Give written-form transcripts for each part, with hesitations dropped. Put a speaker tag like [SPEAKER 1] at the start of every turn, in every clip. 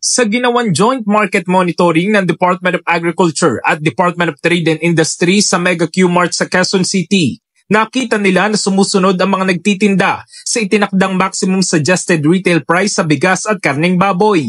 [SPEAKER 1] Sa ginawang joint market monitoring ng Department of Agriculture at Department of Trade and Industry sa Mega Q-Mart sa Quezon City, nakita nila na sumusunod ang mga nagtitinda sa itinakdang maximum suggested retail price sa bigas at karneng baboy.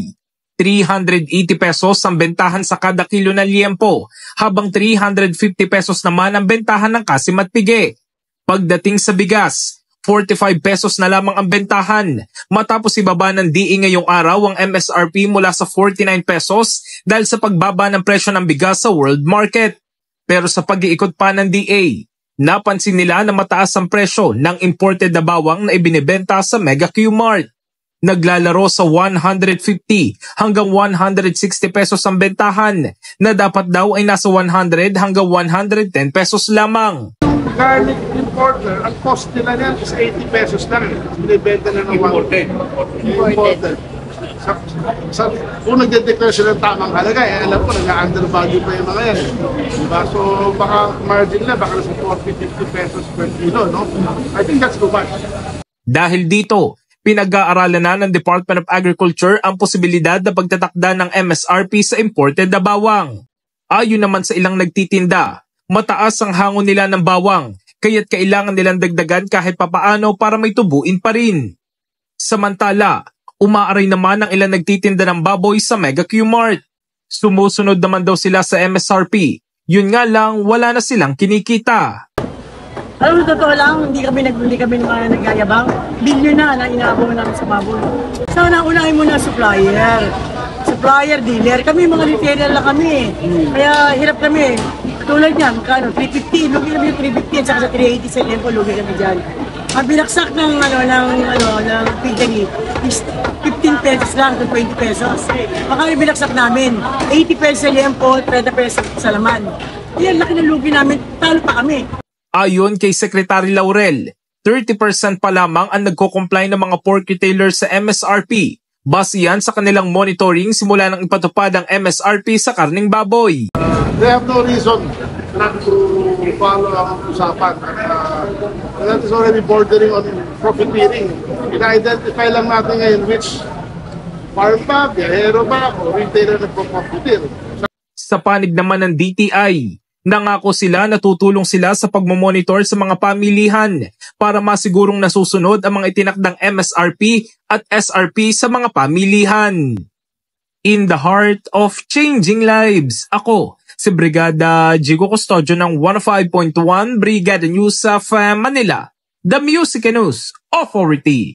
[SPEAKER 1] 380 pesos ang bentahan sa kada kilo ng liempo, habang 350 pesos naman ang bentahan ng kasim at pige. Pagdating sa bigas, 45 pesos na lamang ang bentahan matapos ibaba ng DA ngayong araw ang MSRP mula sa 49 pesos dahil sa pagbaba ng presyo ng bigas sa world market. Pero sa pag-iikot pa ng DA, napansin nila na mataas ang presyo ng imported na bawang na ibinebenta sa Mega Q-Mart. Naglalaro sa 150 hanggang 160 pesos ang bentahan na dapat daw ay nasa 100 hanggang 110 pesos lamang.
[SPEAKER 2] Garlic importer, ang cost nila niyan is 80 pesos lang. Binibenta na ng imported. Kung nagde-declare sila ng tamang halaga, alam ko, nag-undervalue pa yung mga yan. Diba? So, baka margin na, baka nasa 40-50 pesos per kilo, no? I think that's too much.
[SPEAKER 1] Dahil dito, pinag-aaralan na ng Department of Agriculture ang posibilidad na pagtatakda ng MSRP sa imported na bawang. Ayon naman sa ilang nagtitinda, mataas ang hango nila ng bawang, kaya't kailangan nilang dagdagan kahit papaano para may tubuin pa rin. Samantala, umaaray naman ang ilang nagtitinda ng baboy sa Mega Q-Mart. Sumusunod naman daw sila sa MSRP, yun nga lang wala na silang kinikita.
[SPEAKER 3] Alam mo, totoo lang, hindi kami naman nagyayabang. Bilyon na inaabong namin sa baboy. Sana unahin mo na supplier, dealer. Kami mga retailer lang kami. Kaya hirap kami. Tulad niyan, magkano? 350, lugi kami yung 350 at saka sa 380 sa tempo, lugi kami dyan. Ang binaksak ng pigani is 15 pesos lang to 20 pesos. Baka yung binaksak namin, 80 pesos sa tempo, 30 pesos sa laman. Yan, laki ng lugi namin, talo pa kami.
[SPEAKER 1] Ayon kay Secretary Laurel, 30% pa lamang ang nagko-comply ng mga pork retailers sa MSRP. Base yan sa kanilang monitoring simula ng ipatupad ang MSRP sa karneng baboy.
[SPEAKER 2] They have no reason not to follow ang usapan. That is already bordering on profiteering. Ina-identify lang natin ngayon which farm ba, biyahero ba, o retailer na profiteer.
[SPEAKER 1] Sa panig naman ng DTI, nangako sila na tutulong sila sa pagmamonitor sa mga pamilihan para masigurong nasusunod ang mga itinakdang MSRP at SRP sa mga pamilihan. In the heart of changing lives, ako si Brigada Jigo Custodio ng 105.1 Brigada News of Manila, the Music News Authority.